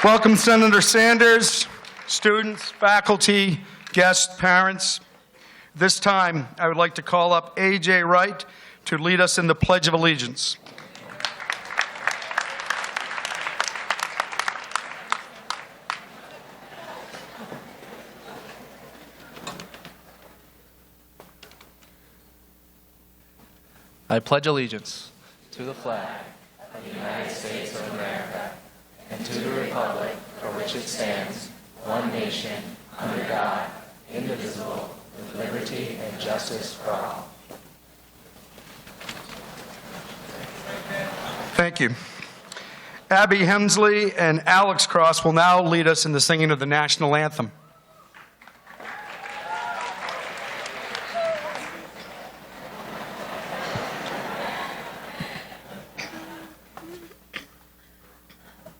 Welcome, Senator Sanders, students, faculty, guests, parents. This time, I would like to call up A.J. Wright to lead us in the Pledge of Allegiance. I pledge allegiance to the flag of the United States of America and to the republic for which it stands, one nation, under God, indivisible, with liberty and justice for all. Thank you. Abby Hemsley and Alex Cross will now lead us in the singing of the national anthem.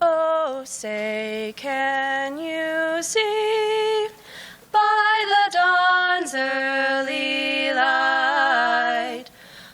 Oh, say, can you see by the dawn's early light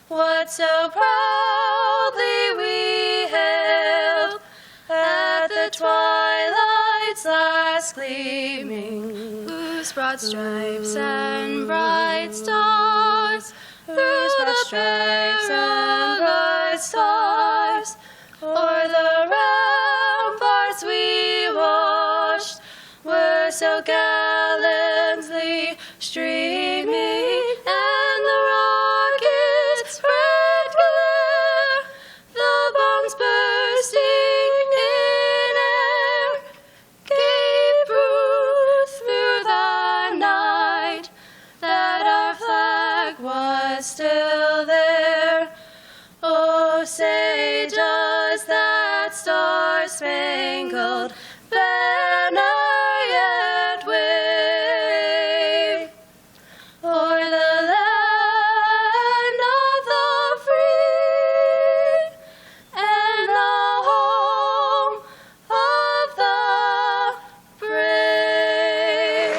what so proudly we hailed at the twilight's last gleaming, whose broad stripes and bright stars, whose broad stripes and bright stars, o'er the ramparts we watched were so gallantly streaming, and the rockets' red glare, the bombs bursting in air, gave proof through the night that our flag was still there. Oh, say, does that star-spangled banner yet wave o'er the land of the free and the home of the brave?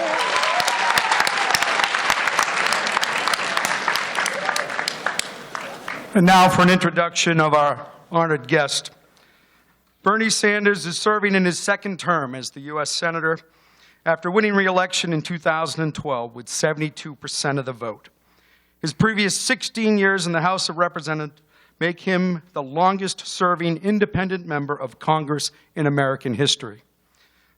And now for an introduction of our honored guest. Bernie Sanders is serving in his second term as the U.S. Senator after winning re-election in 2012 with 72% of the vote. His previous 16 years in the House of Representatives make him the longest-serving independent member of Congress in American history.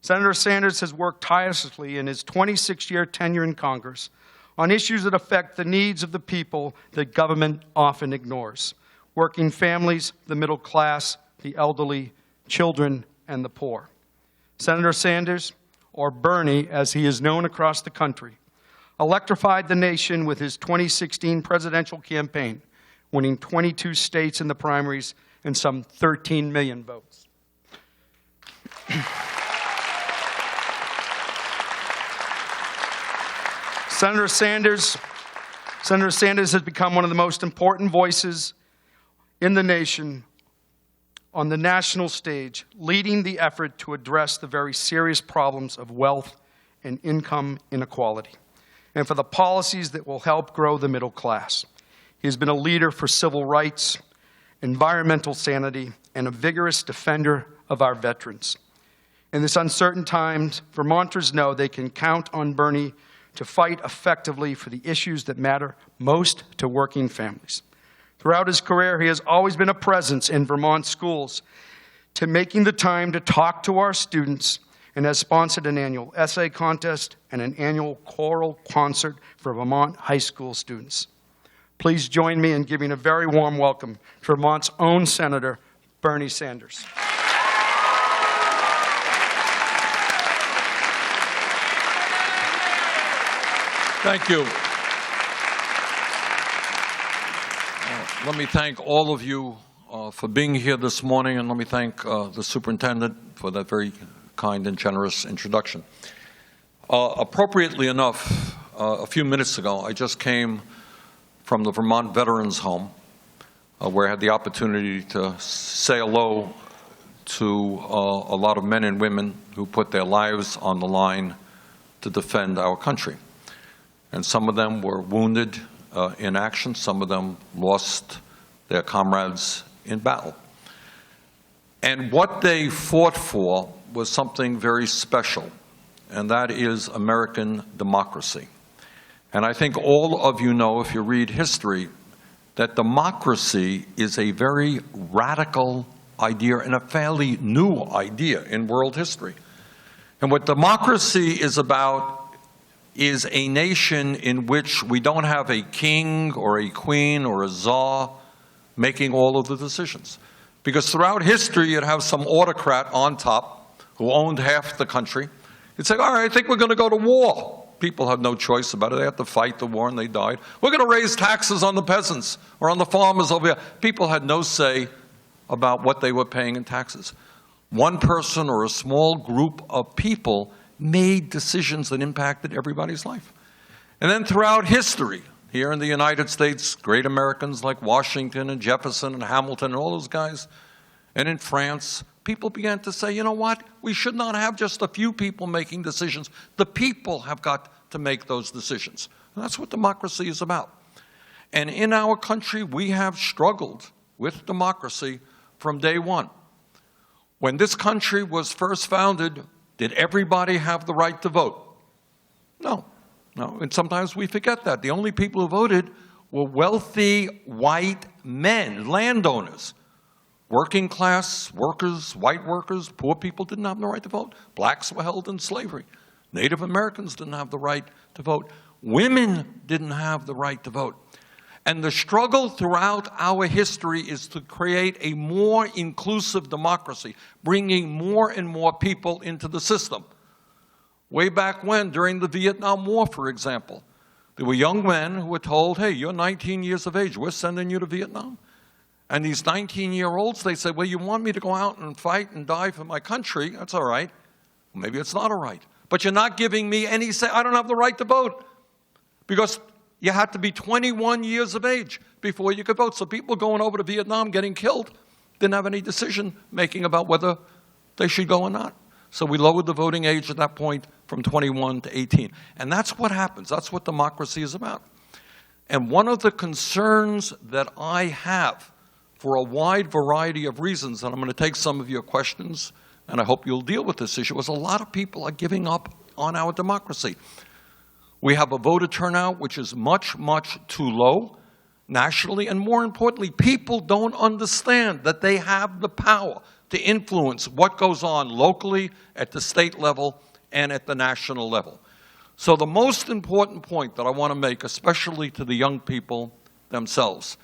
Senator Sanders has worked tirelessly in his 26-year tenure in Congress on issues that affect the needs of the people that government often ignores: working families, the middle class, the elderly, children, and the poor. Senator Sanders, or Bernie as he is known across the country, electrified the nation with his 2016 presidential campaign, winning 22 states in the primaries and some 13 million votes. Senator Sanders has become one of the most important voices in the nation on the national stage, leading the effort to address the very serious problems of wealth and income inequality, and for the policies that will help grow the middle class. He has been a leader for civil rights, environmental sanity, and a vigorous defender of our veterans. In this uncertain times, Vermonters know they can count on Bernie to fight effectively for the issues that matter most to working families. Throughout his career, he has always been a presence in Vermont schools, to making the time to talk to our students, and has sponsored an annual essay contest and an annual choral concert for Vermont high school students. Please join me in giving a very warm welcome to Vermont's own Senator, Bernie Sanders. Thank you. Let me thank all of you for being here this morning, and let me thank the superintendent for that very kind and generous introduction. Appropriately enough, a few minutes ago, I just came from the Vermont Veterans Home, where I had the opportunity to say hello to a lot of men and women who put their lives on the line to defend our country. And some of them were wounded in action. Some of them lost their comrades in battle. And what they fought for was something very special, and that is American democracy. And I think all of you know, if you read history, that democracy is a very radical idea and a fairly new idea in world history. And what democracy is about is a nation in which we don't have a king or a queen or a czar making all of the decisions. Because throughout history, you'd have some autocrat on top who owned half the country. You'd say, all right, I think we're going to go to war. People had no choice about it. They had to fight the war, and they died. We're going to raise taxes on the peasants or on the farmers over here. People had no say about what they were paying in taxes. One person or a small group of people made decisions that impacted everybody's life. And then throughout history, here in the United States, great Americans like Washington and Jefferson and Hamilton and all those guys, and in France, people began to say, you know what, we should not have just a few people making decisions. The people have got to make those decisions. And that's what democracy is about. And in our country, we have struggled with democracy from day one. When this country was first founded, did everybody have the right to vote? No. No, and sometimes we forget that. The only people who voted were wealthy white men, landowners. Working class workers, white workers, poor people didn't have the right to vote. Blacks were held in slavery. Native Americans didn't have the right to vote. Women didn't have the right to vote. And the struggle throughout our history is to create a more inclusive democracy, bringing more and more people into the system. Way back when, during the Vietnam War, for example, there were young men who were told, hey, you're 19 years of age, we're sending you to Vietnam. And these 19-year-olds, they said, well, you want me to go out and fight and die for my country? That's all right. Maybe it's not all right. But you're not giving me any say. I don't have the right to vote. Because you had to be 21 years of age before you could vote. So people going over to Vietnam getting killed didn't have any decision making about whether they should go or not. So we lowered the voting age at that point from 21 to 18. And that's what happens. That's what democracy is about. And one of the concerns that I have for a wide variety of reasons, and I'm going to take some of your questions, and I hope you'll deal with this issue, is a lot of people are giving up on our democracy. We have a voter turnout which is much, much too low nationally, and more importantly, people don't understand that they have the power to influence what goes on locally, at the state level, and at the national level. So the most important point that I want to make, especially to the young people themselves,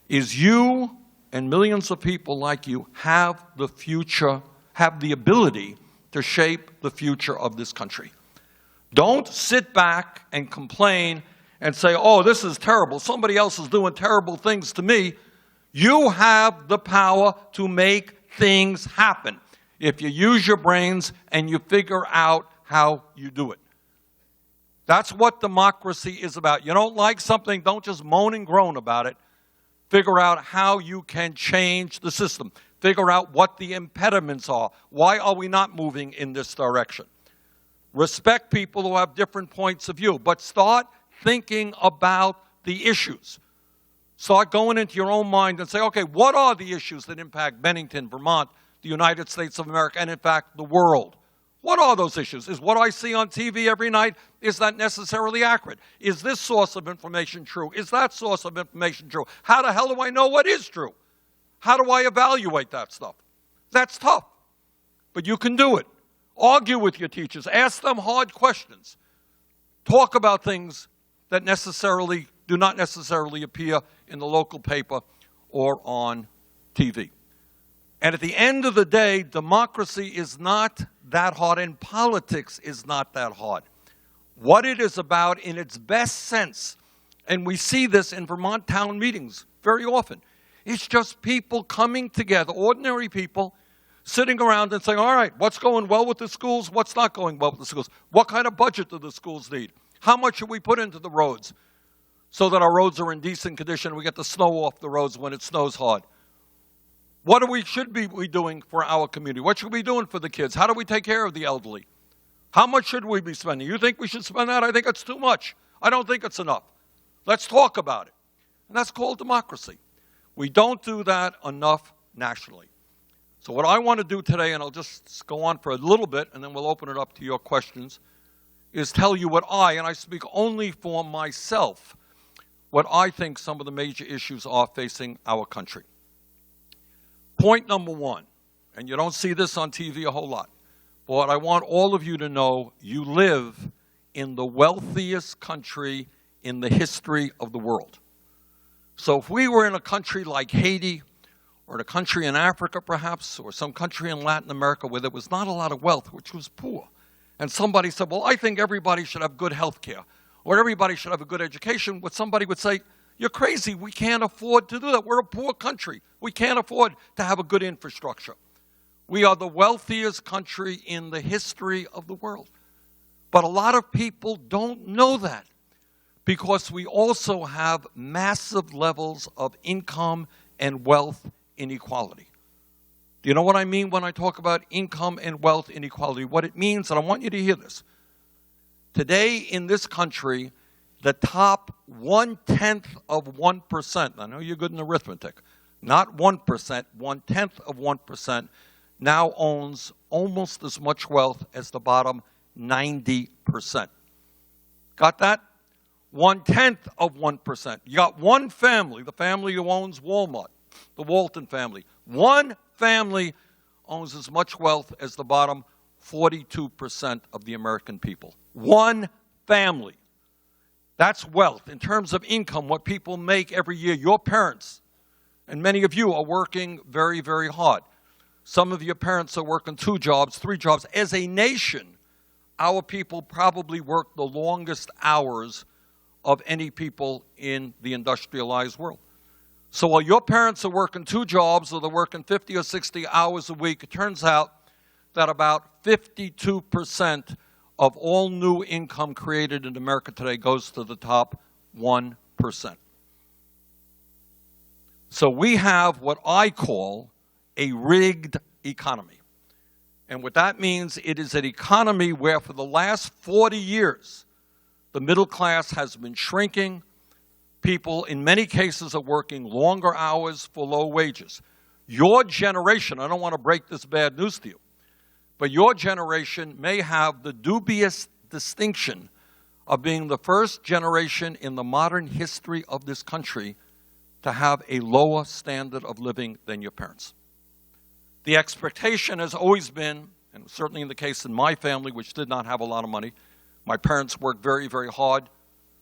is you and millions of people like you have the future, have the ability to shape the future of this country. Don't sit back and complain and say, oh, this is terrible. Somebody else is doing terrible things to me. You have the power to make things happen if you use your brains and you figure out how you do it. That's what democracy is about. You don't like something, don't just moan and groan about it. Figure out how you can change the system. Figure out what the impediments are. Why are we not moving in this direction? Respect people who have different points of view, but start thinking about the issues. Start going into your own mind and say, okay, what are the issues that impact Bennington, Vermont, the United States of America, and in fact, the world? What are those issues? Is what I see on TV every night, is that necessarily accurate? Is this source of information true? Is that source of information true? How the hell do I know what is true? How do I evaluate that stuff? That's tough, but you can do it. Argue with your teachers. Ask them hard questions. Talk about things that do not necessarily appear in the local paper or on TV. And at the end of the day, democracy is not that hard, and politics is not that hard. What it is about in its best sense, and we see this in Vermont town meetings very often, it's just people coming together, ordinary people, sitting around and saying, all right, what's going well with the schools? What's not going well with the schools? What kind of budget do the schools need? How much should we put into the roads so that our roads are in decent condition and we get the snow off the roads when it snows hard? What should we be doing for our community? What should we be doing for the kids? How do we take care of the elderly? How much should we be spending? You think we should spend that? I think it's too much. I don't think it's enough. Let's talk about it. And that's called democracy. We don't do that enough nationally. So what I want to do today, and I'll just go on for a little bit, and then we'll open it up to your questions, is tell you what and I speak only for myself, what I think some of the major issues are facing our country. Point number one, and you don't see this on TV a whole lot, but I want all of you to know you live in the wealthiest country in the history of the world. So if we were in a country like Haiti, or in a country in Africa perhaps, or some country in Latin America where there was not a lot of wealth, which was poor, and somebody said, well, I think everybody should have good health care, or everybody should have a good education, what somebody would say, you're crazy, we can't afford to do that. We're a poor country. We can't afford to have a good infrastructure. We are the wealthiest country in the history of the world. But a lot of people don't know that because we also have massive levels of income and wealth inequality. Do you know what I mean when I talk about income and wealth inequality? What it means, and I want you to hear this. Today in this country, the top 1/10 of 1%, I know you're good in arithmetic, not 1%, 1/10 of 1% now owns almost as much wealth as the bottom 90%. Got that? 1/10 of 1%. You got one family, the family who owns Walmart, the Walton family. One family owns as much wealth as the bottom 42% of the American people. One family. That's wealth. In terms of income, what people make every year, your parents, and many of you are working very, very hard. Some of your parents are working 2 jobs, 3 jobs. As a nation, our people probably work the longest hours of any people in the industrialized world. So while your parents are working 2 jobs, or they're working 50 or 60 hours a week, it turns out that about 52% of all new income created in America today goes to the top 1%. So we have what I call a rigged economy. And what that means, it is an economy where for the last 40 years, the middle class has been shrinking. People, in many cases, are working longer hours for low wages. Your generation, I don't want to break this bad news to you, but your generation may have the dubious distinction of being the first generation in the modern history of this country to have a lower standard of living than your parents. The expectation has always been, and certainly in the case in my family, which did not have a lot of money, my parents worked very, very hard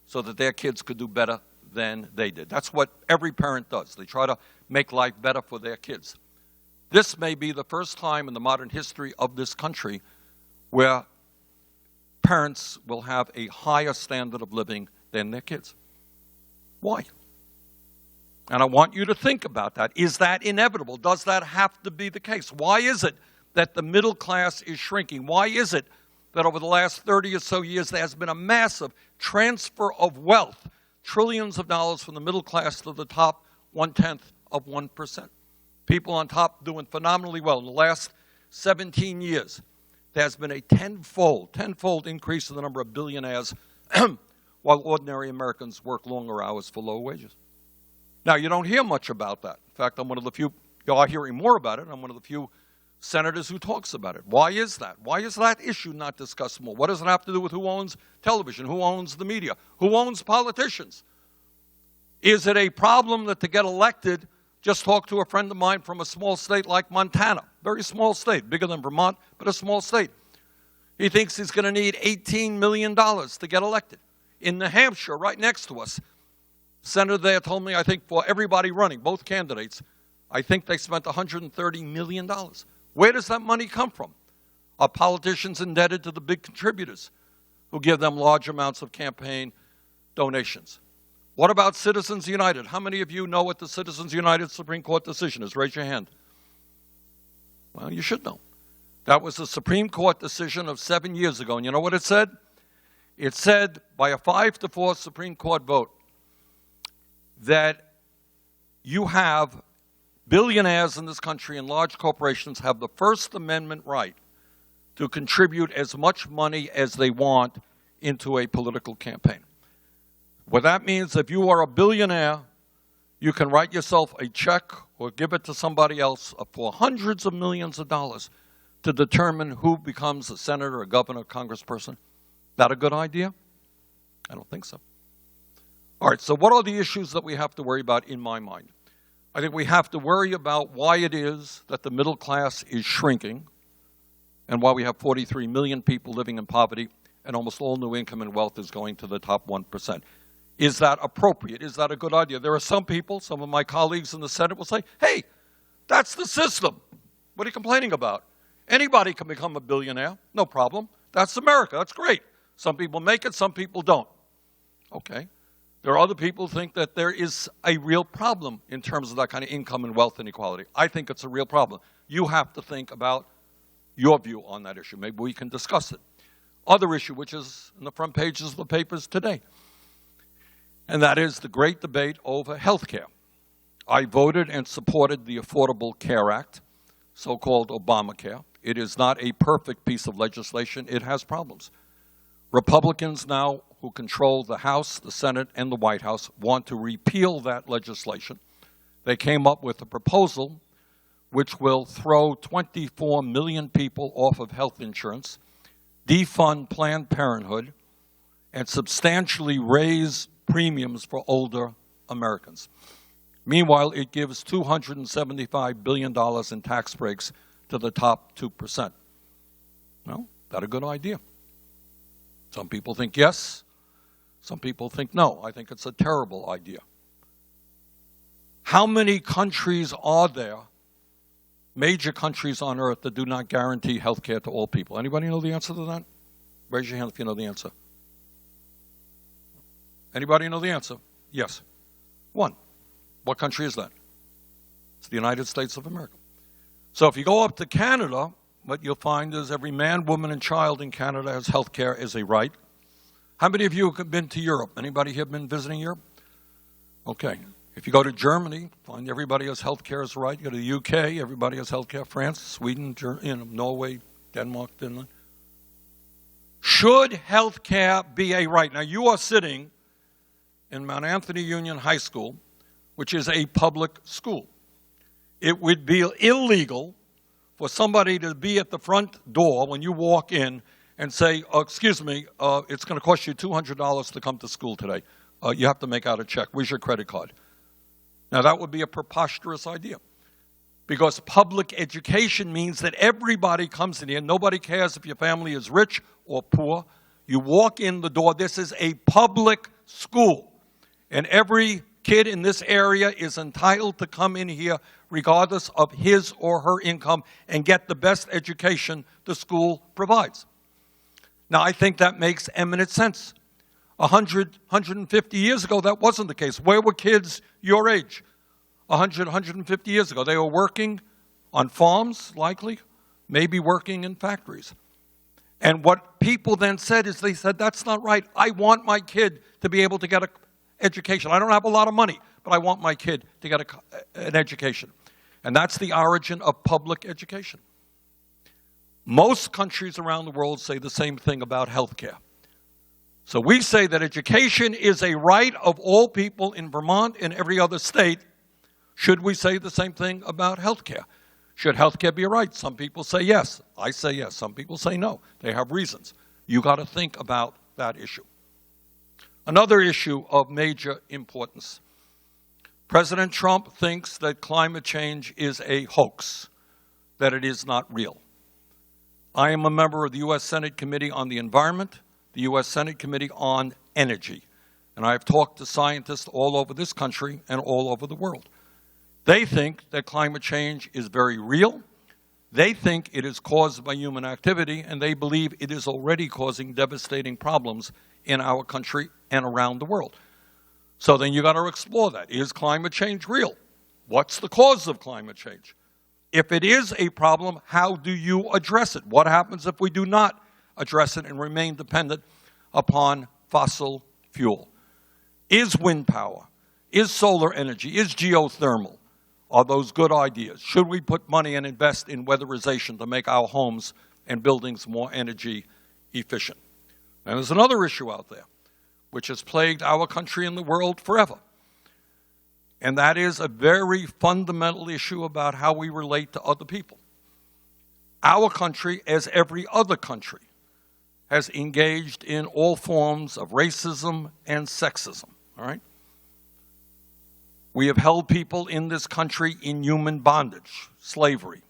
so that their kids could do better than they did. That's what every parent does. They try to make life better for their kids. This may be the first time in the modern history of this country where parents will have a higher standard of living than their kids. Why? And I want you to think about that. Is that inevitable? Does that have to be the case? Why is it that the middle class is shrinking? Why is it that over the last 30 or so years there has been a massive transfer of wealth, trillions of dollars from the middle class to the top 1/10 of 1%? People on top doing phenomenally well. In the last 17 years, there has been a tenfold increase in the number of billionaires while ordinary Americans work longer hours for low wages. Now, you don't hear much about that. In fact, I'm one of the few, you are hearing more about it. I'm one of the few senators who talks about it. Why is that? Why is that issue not discussed more? What does it have to do with who owns television, who owns the media, who owns politicians? Is it a problem that to get elected, just talk to a friend of mine from a small state like Montana, very small state, bigger than Vermont, but a small state. He thinks he's going to need $18 million to get elected. In New Hampshire, right next to us, senator there told me, I think for everybody running, both candidates, I think they spent $130 million. Where does that money come from? Are politicians indebted to the big contributors who give them large amounts of campaign donations? What about Citizens United? How many of you know what the Citizens United Supreme Court decision is? Raise your hand. Well, you should know. That was a Supreme Court decision of 7 years ago. And you know what it said? It said, by a 5-4 Supreme Court vote, that you have billionaires in this country and large corporations have the First Amendment right to contribute as much money as they want into a political campaign. What that means, if you are a billionaire You can write yourself a check or give it to somebody else for hundreds of millions of dollars to determine who becomes a senator, a governor, a congressperson. That a good idea? I don't think so. All right, so what are the issues that we have to worry about in my mind? I think we have to worry about why it is that the middle class is shrinking and why we have 43 million people living in poverty and almost all new income and wealth is going to the top 1%. Is that appropriate? Is that a good idea? There are some people, some of my colleagues in the Senate will say, hey, that's the system. What are you complaining about? Anybody can become a billionaire, no problem. That's America, that's great. Some people make it, some people don't. Okay. There are other people who think that there is a real problem in terms of that kind of income and wealth inequality. I think it's a real problem. You have to think about your view on that issue. Maybe we can discuss it. Other issue, which is in the front pages of the papers today, and that is the great debate over health care. I voted and supported the Affordable Care Act, so-called Obamacare. It is not a perfect piece of legislation. It has problems. Republicans now, who control the House, the Senate, and the White House, want to repeal that legislation. They came up with a proposal which will throw 24 million people off of health insurance, defund Planned Parenthood, and substantially raise premiums for older Americans. Meanwhile, it gives $275 billion in tax breaks to the top 2%. Well, that a good idea? Some people think yes. Some people think no. I think it's a terrible idea. How many countries are there, major countries on earth, that do not guarantee health care to all people? Anybody know the answer to that? Raise your hand if you know the answer. Anybody know the answer? Yes. One. What country is that? It's the United States of America. So if you go up to Canada, what you'll find is every man, woman, and child in Canada has health care as a right. How many of you have been to Europe? Anybody here been visiting Europe? Okay. If you go to Germany, find everybody has health care as a right. You go to the UK, everybody has health care. France, Sweden, Norway, Denmark, Finland. Should health care be a right? Now, you are sitting in Mount Anthony Union High School, which is a public school. It would be illegal for somebody to be at the front door when you walk in and say, oh, excuse me, it's going to cost you $200 to come to school today. You have to make out a check. Where's your credit card? Now, that would be a preposterous idea, because public education means that everybody comes in here. Nobody cares if your family is rich or poor. You walk in the door. This is a public school, and every kid in this area is entitled to come in here regardless of his or her income and get the best education the school provides. Now, I think that makes eminent sense. 150 years ago, that wasn't the case. Where were kids your age? 150 years ago. They were working on farms, likely, maybe working in factories. And what people then said is they said, that's not right. I want my kid to be able to get an education. I don't have a lot of money, but I want my kid to get an education. And that's the origin of public education. Most countries around the world say the same thing about health care. So we say that education is a right of all people in Vermont and every other state. Should we say the same thing about health care? Should health care be a right? Some people say yes. I say yes. Some people say no. They have reasons. You got to think about that issue. Another issue of major importance. President Trump thinks that climate change is a hoax, that it is not real. I am a member of the U.S. Senate Committee on the Environment, the U.S. Senate Committee on Energy, and I've talked to scientists all over this country and all over the world. They think that climate change is very real. They think it is caused by human activity, and they believe it is already causing devastating problems in our country and around the world. So then you got to explore that. Is climate change real? What's the cause of climate change? If it is a problem, how do you address it? What happens if we do not address it and remain dependent upon fossil fuel? Is wind power, is solar energy, is geothermal, are those good ideas? Should we put money and invest in weatherization to make our homes and buildings more energy efficient? And there's another issue out there which has plagued our country and the world forever. And that is a very fundamental issue about how we relate to other people. Our country, as every other country, has engaged in all forms of racism and sexism, all right? We have held people in this country in human bondage, slavery.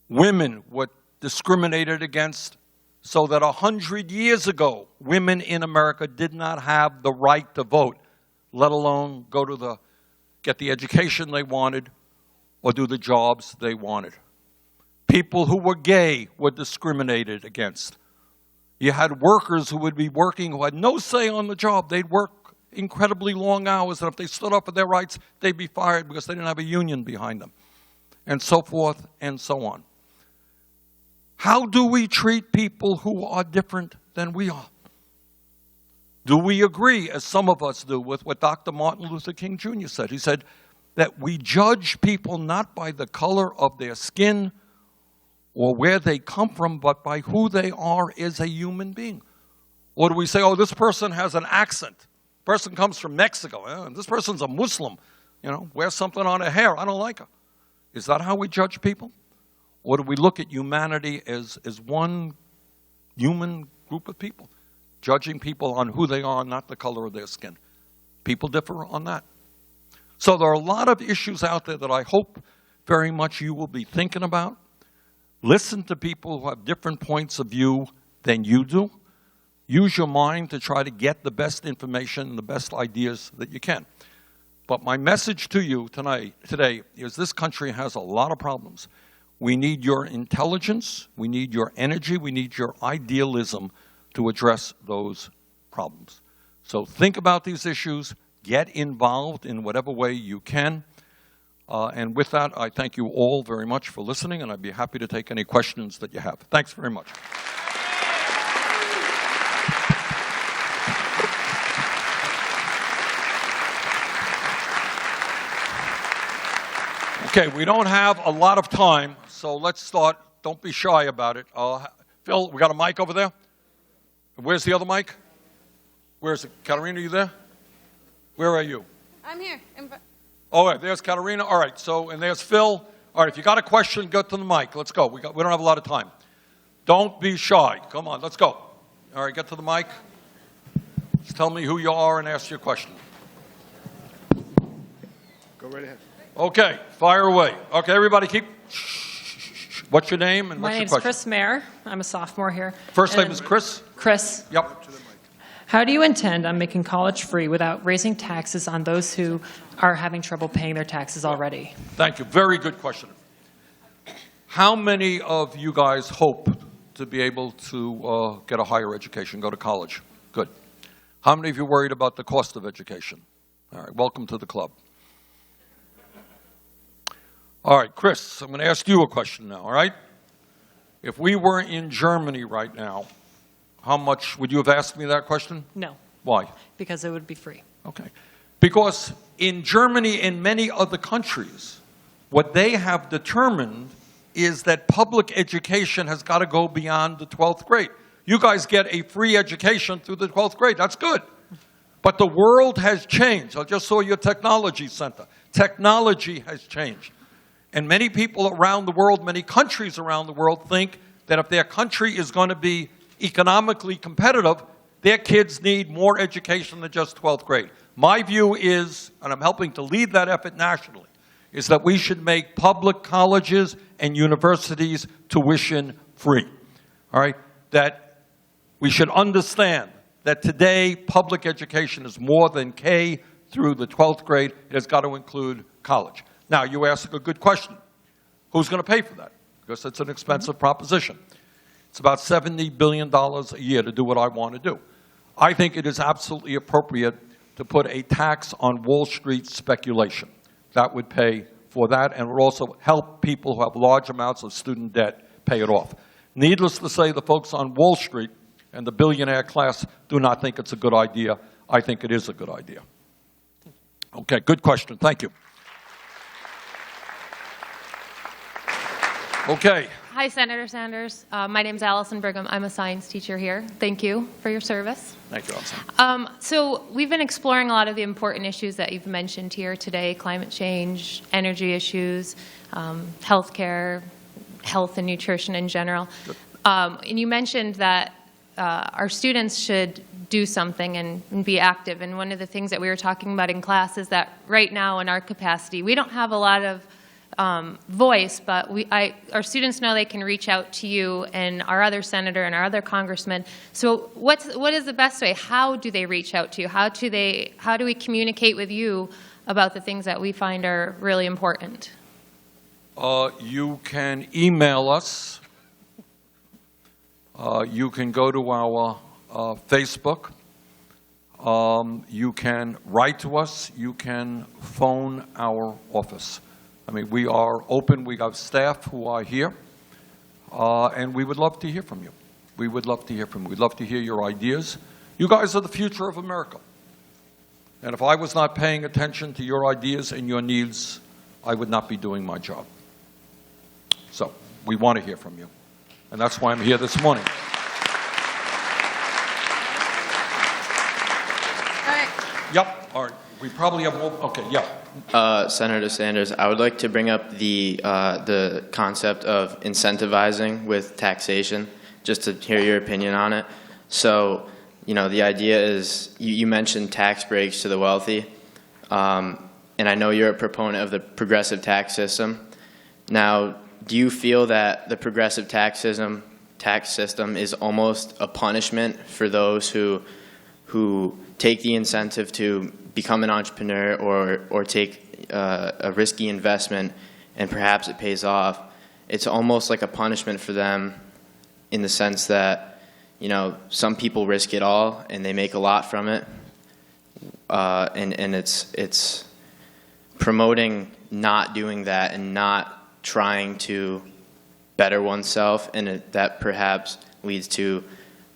Women were discriminated against so that 100 years ago, women in America did not have the right to vote, let alone get the education they wanted or do the jobs they wanted. People who were gay were discriminated against. You had workers who would be working who had no say on the job. They'd work incredibly long hours, and if they stood up for their rights, they'd be fired because they didn't have a union behind them, and so forth and so on. How do we treat people who are different than we are? Do we agree, as some of us do, with what Dr. Martin Luther King Jr. said? He said that we judge people not by the color of their skin or where they come from, but by who they are as a human being. Or do we say, oh, this person has an accent. Person comes from Mexico. This person's a Muslim. Wears something on her hair. I don't like her. Is that how we judge people? Or do we look at humanity as one human group of people, judging people on who they are, not the color of their skin? People differ on that. So there are a lot of issues out there that I hope very much you will be thinking about. Listen to people who have different points of view than you do. Use your mind to try to get the best information and the best ideas that you can. But my message to you today is this country has a lot of problems. We need your intelligence, we need your energy, we need your idealism to address those problems. So think about these issues, get involved in whatever way you can. And with that, I thank you all very much for listening, and I'd be happy to take any questions that you have. Thanks very much. Okay, we don't have a lot of time, so let's start. Don't be shy about it. Phil, we got a mic over there? Where's the other mic? Where is it? Katarina, you there? Where are you? I'm here. All right, there's Katarina. All right, and there's Phil. All right, if you got a question, go to the mic. Let's go. We don't have a lot of time. Don't be shy. Come on, let's go. All right, get to the mic. Just tell me who you are and ask your question. Go right ahead. Okay, fire away. Okay, everybody keep... What's your name and My what's your name's question? Chris Mayer. I'm a sophomore here. First name is Chris? Chris. Yep. How do you intend on making college free without raising taxes on those who are having trouble paying their taxes already? Thank you. Very good question. How many of you guys hope to be able to get a higher education, go to college? Good. How many of you are worried about the cost of education? All right, welcome to the club. All right, Chris, I'm going to ask you a question now, all right? If we were in Germany right now, how much would you have asked me that question? No, Why? because it would be free. Okay. Because in Germany and many other countries, what they have determined is that public education has got to go beyond the 12th grade. You guys get a free education through the 12th grade. That's good. But the world has changed. I just saw your technology center. Technology has changed. And many people around the world, many countries around the world think that if their country is going to be economically competitive, their kids need more education than just 12th grade. My view is, and I'm helping to lead that effort nationally, is that we should make public colleges and universities tuition free. All right? That we should understand that today public education is more than K through the 12th grade. It has got to include college. Now, you ask a good question. Who's going to pay for that? Because it's an expensive proposition. It's about $70 billion a year to do what I want to do. I think it is absolutely appropriate to put a tax on Wall Street speculation. That would pay for that and would also help people who have large amounts of student debt pay it off. Needless to say, the folks on Wall Street and the billionaire class do not think it's a good idea. I think it is a good idea. Okay, good question. Thank you. Okay, Hi, Senator Sanders. My name is Allison Brigham. I'm a science teacher here. Thank you for your service. Thank you, Allison. So we've been exploring a lot of the important issues that you've mentioned here today: climate change, energy issues, healthcare, health and nutrition in general. And you mentioned that our students should do something and be active. And one of the things that we were talking about in class is that right now in our capacity, we don't have a lot of voice, but our students know they can reach out to you and our other senator and our other congressman. So what is the best way? How do they reach out to you? How do we communicate with you about the things that we find are really important? You can email us. You can go to our Facebook. You can write to us. You can phone our office. I mean, we are open. We have staff who are here, and we would love to hear from you. We would love to hear from you. We'd love to hear your ideas. You guys are the future of America. And if I was not paying attention to your ideas and your needs, I would not be doing my job. So we want to hear from you. And that's why I'm here this morning. All right. Yep. All right. We probably have more. Okay. Yeah. Senator Sanders, I would like to bring up the concept of incentivizing with taxation, just to hear your opinion on it. So, the idea is, you mentioned tax breaks to the wealthy, and I know you're a proponent of the progressive tax system. Now, do you feel that the progressive tax system is almost a punishment for those who take the incentive to become an entrepreneur or take a risky investment and perhaps it pays off? It's almost like a punishment for them in the sense that, some people risk it all and they make a lot from it. And it's promoting not doing that and not trying to better oneself, and that perhaps leads to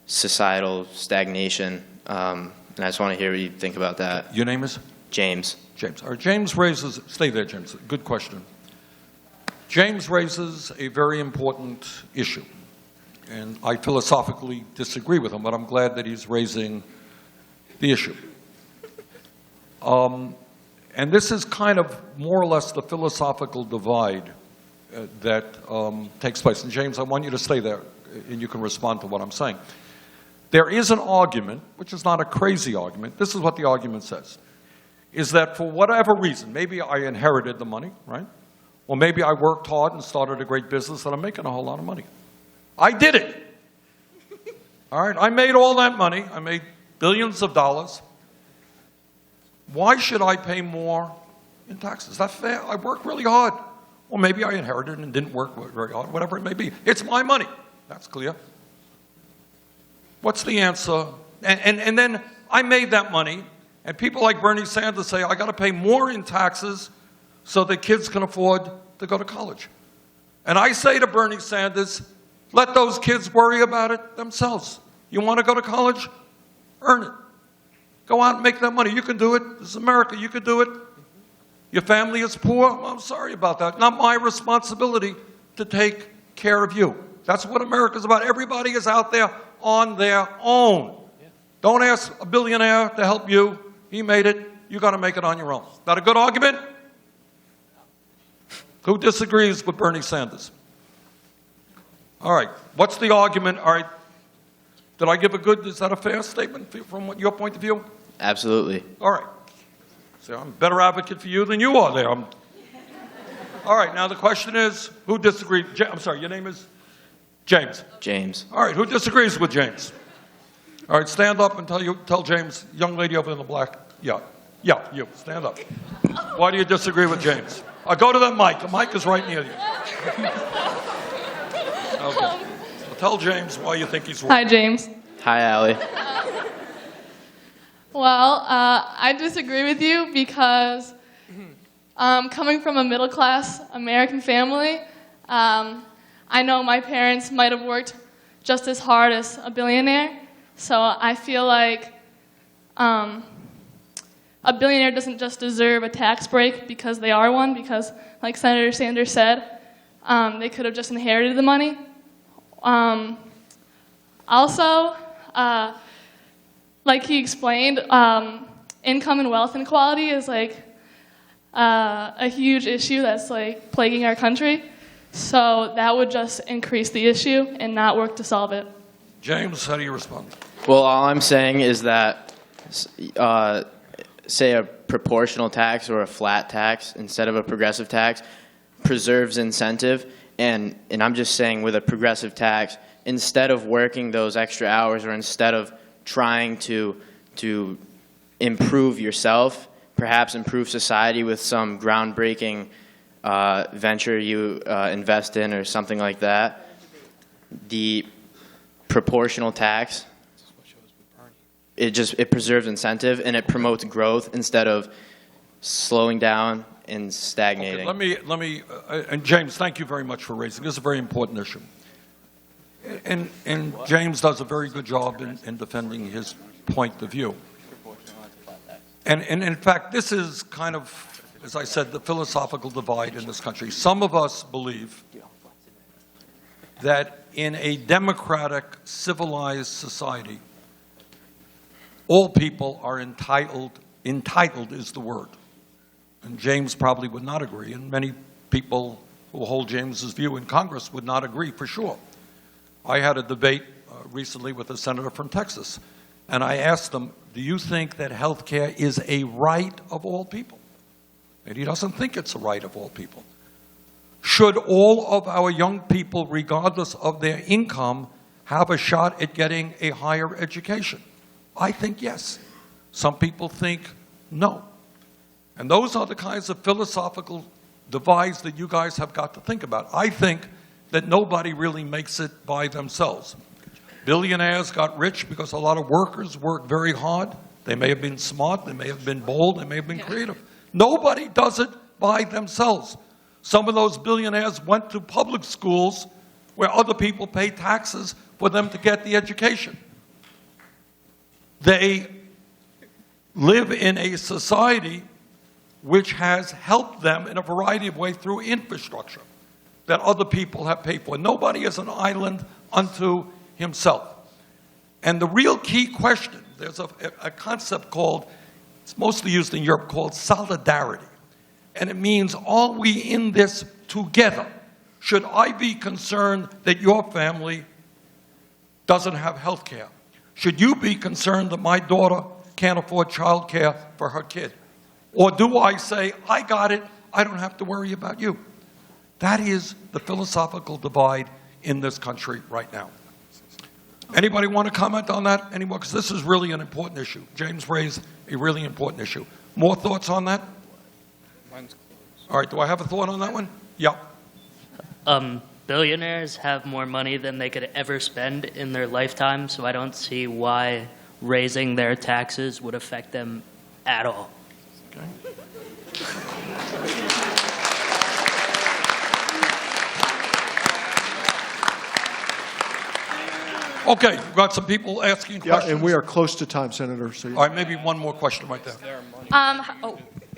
societal stagnation. And I just want to hear what you think about that. Your name is? James. James. All right, James raises, stay there, James. Good question. James raises a very important issue. And I philosophically disagree with him, but I'm glad that he's raising the issue. And this is kind of more or less the philosophical divide that takes place. And James, I want you to stay there, and you can respond to what I'm saying. There is an argument, which is not a crazy argument. This is what the argument says, is that for whatever reason, maybe I inherited the money, right? Or maybe I worked hard and started a great business and I'm making a whole lot of money. I did it. All right, I made all that money. I made billions of dollars. Why should I pay more in taxes? Is that fair? I worked really hard. Or maybe I inherited and didn't work very hard, whatever it may be. It's my money. That's clear. What's the answer? And then I made that money, and people like Bernie Sanders say, I got to pay more in taxes so that kids can afford to go to college. And I say to Bernie Sanders, let those kids worry about it themselves. You want to go to college? Earn it. Go out and make that money. You can do it. This is America. You can do it. Your family is poor? Well, I'm sorry about that. Not my responsibility to take care of you. That's what America's about. Everybody is out there on their own. Don't ask a billionaire to help you. He made it. You got to make it on your own. Is that a good argument? Who disagrees with Bernie Sanders? All right. What's the argument? All right. Did I give is that a fair statement from your point of view? Absolutely. All right. So I'm a better advocate for you than you are there. All right. Now the question is, who disagrees? I'm sorry, your name is? James. James. All right. Who disagrees with James? All right. Stand up and tell James, young lady over in the black. Yeah. Yeah, you. Stand up. Why do you disagree with James? Go to that mic. The mic is right near you. Okay. So tell James why you think he's wrong. Hi, James. Hi, Allie. Well, I disagree with you because coming from a middle-class American family, I know my parents might have worked just as hard as a billionaire. So I feel like a billionaire doesn't just deserve a tax break because they are one, because like Senator Sanders said, they could have just inherited the money. Also, like he explained, income and wealth inequality is like a huge issue that's like plaguing our country. So that would just increase the issue and not work to solve it. James, how do you respond? Well, all I'm saying is that, say, a proportional tax or a flat tax instead of a progressive tax preserves incentive. And I'm just saying with a progressive tax, instead of working those extra hours or instead of trying to improve yourself, perhaps improve society with some groundbreaking venture you invest in or something like that, the proportional tax, it preserves incentive and it promotes growth instead of slowing down and stagnating. Okay, let me and James, thank you very much for raising this. Is a very important issue. And James does a very good job in defending his point of view. And in fact, this is kind of, as I said, the philosophical divide in this country. Some of us believe that in a democratic, civilized society, all people are entitled is the word. And James probably would not agree, and many people who hold James's view in Congress would not agree for sure. I had a debate recently with a senator from Texas, and I asked him, do you think that health care is a right of all people? And he doesn't think it's a right of all people. Should all of our young people, regardless of their income, have a shot at getting a higher education? I think yes. Some people think no. And those are the kinds of philosophical divides that you guys have got to think about. I think that nobody really makes it by themselves. Billionaires got rich because a lot of workers worked very hard. They may have been smart, they may have been bold, they may have been creative. Nobody does it by themselves. Some of those billionaires went to public schools where other people pay taxes for them to get the education. They live in a society which has helped them in a variety of ways through infrastructure that other people have paid for. Nobody is an island unto himself. And the real key question, there's a concept called, it's mostly used in Europe, called solidarity. And it means, are we in this together? Should I be concerned that your family doesn't have health care? Should you be concerned that my daughter can't afford child care for her kid? Or do I say, I got it, I don't have to worry about you? That is the philosophical divide in this country right now. Anybody want to comment on that anymore? Because this is really an important issue. James raised a really important issue. More thoughts on that? All right, do I have a thought on that one? Yeah. Billionaires have more money than they could ever spend in their lifetime, so I don't see why raising their taxes would affect them at all. Okay, we've got some people asking questions. Yeah, and we are close to time, Senator. So all right, maybe one more question right there.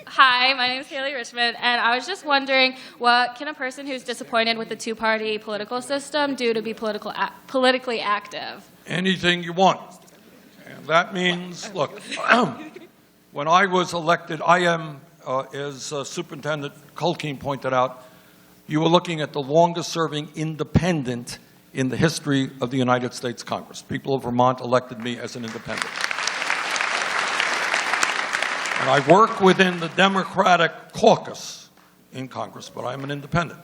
Hi, my name is Haley Richmond, and I was just wondering, what can a person who's disappointed with the two-party political system do to be politically active? Anything you want. And that means, look, when I was elected, I am, as Superintendent Culkeen pointed out, you were looking at the longest-serving independent in the history of the United States Congress. People of Vermont elected me as an independent. And I work within the Democratic caucus in Congress, but I'm an independent.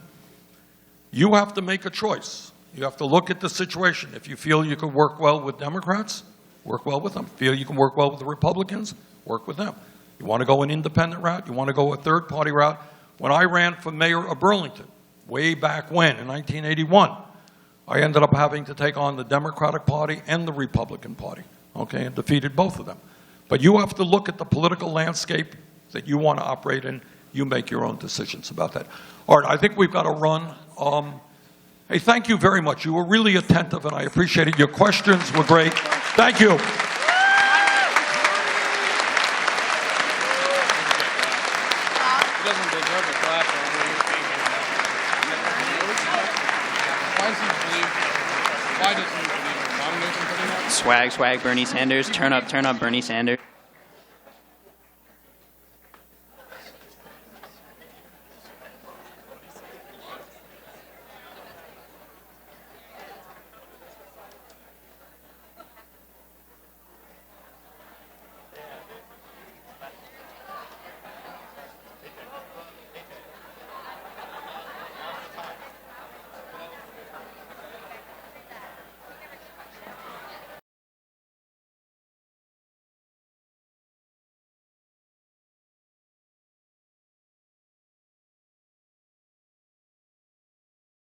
You have to make a choice. You have to look at the situation. If you feel you can work well with Democrats, work well with them. Feel you can work well with the Republicans, work with them. You want to go an independent route? You want to go a third-party route? When I ran for mayor of Burlington, way back when, in 1981, I ended up having to take on the Democratic Party and the Republican Party, okay, and defeated both of them. But you have to look at the political landscape that you want to operate in. You make your own decisions about that. All right, I think we've got to run. Hey, thank you very much. You were really attentive, and I appreciate it. Your questions were great. Thank you. Swag, swag, Bernie Sanders. Turn up, Bernie Sanders.